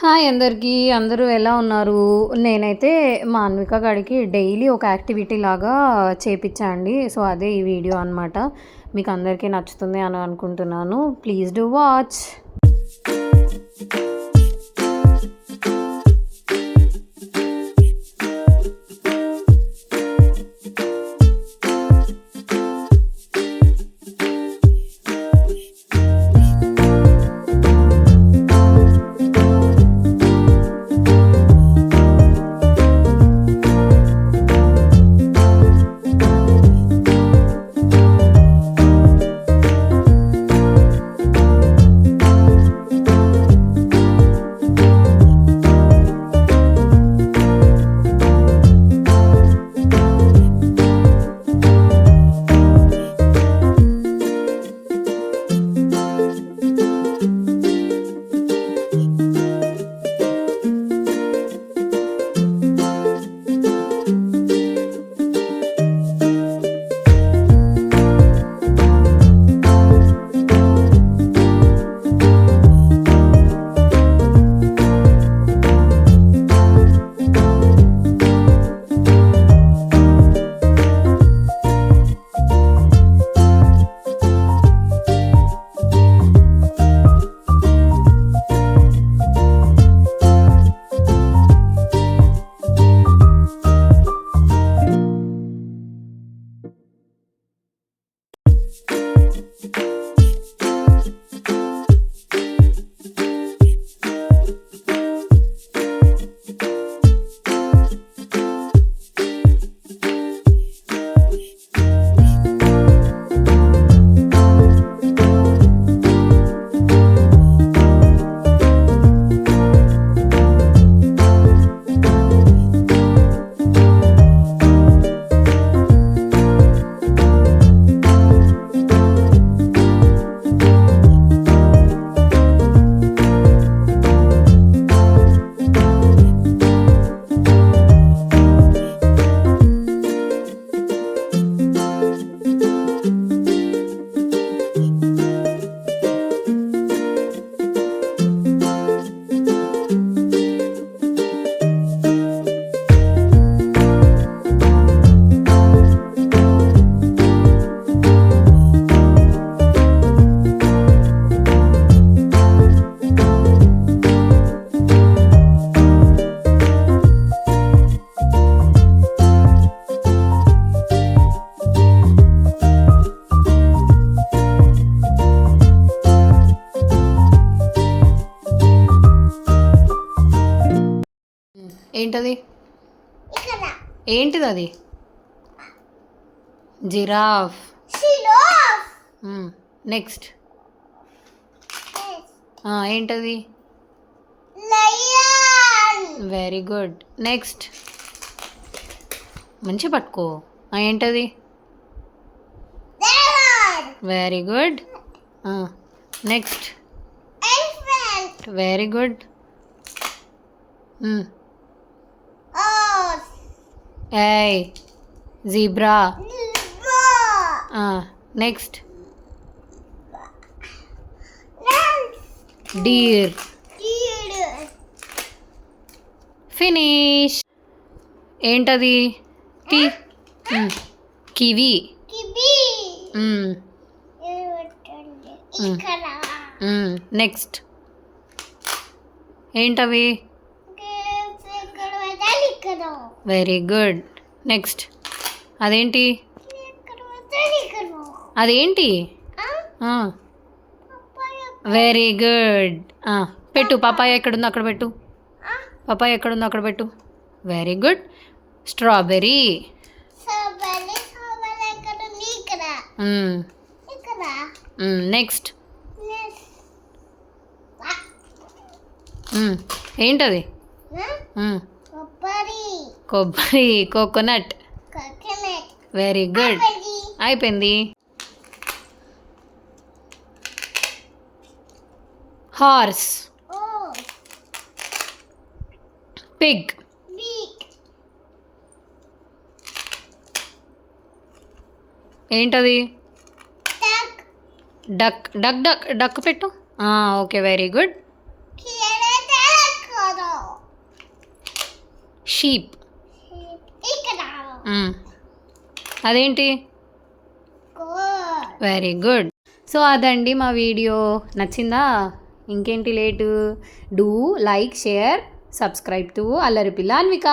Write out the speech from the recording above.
Hi అందరికీ. అందరూ ఎలా ఉన్నారు? నేనైతే మా అన్విక గాడికి డైలీ ఒక యాక్టివిటీ లాగా చేపిచ్చా అండి. సో, అదే ఈ వీడియో అనమాట. మీకు అందరికీ నచ్చుతుంది అని అనుకుంటున్నాను. Please do watch. ఏంటది? ఏంటిది అది? జిరాఫ్. నెక్స్ట్ ఏంటది? Very good. నెక్స్ట్ మంచి పట్టుకో. ఏంటది? Very good. Next very good. ఏయ్ జీబ్రా. Next deer. ఫినిష్. ఏంటది? కివి. నెక్స్ట్ ఏంటవి? Very good. నెక్స్ట్ అదేంటి? అదేంటి? Very good. పెట్టు. పపాయ ఎక్కడుందో అక్కడ పెట్టు. పపాయ ఎక్కడుందో అక్కడ పెట్టు. Very good. స్ట్రాబెర్రీ. నెక్స్ట్ ఏంటది? కొబ్బరి. కోకోనట్. Very good. అయిపోయింది. హార్స్. పిగ్. ఏంటది? డక్. డక్ డక్ డక్ పెట్టు. Okay, very good. షీప్. అదేంటి? Very good. సో అదండి మా వీడియో. నచ్చిందా? ఇంకేంటి late? Do like, share, subscribe to అల్లరి పిల్ల అన్విక.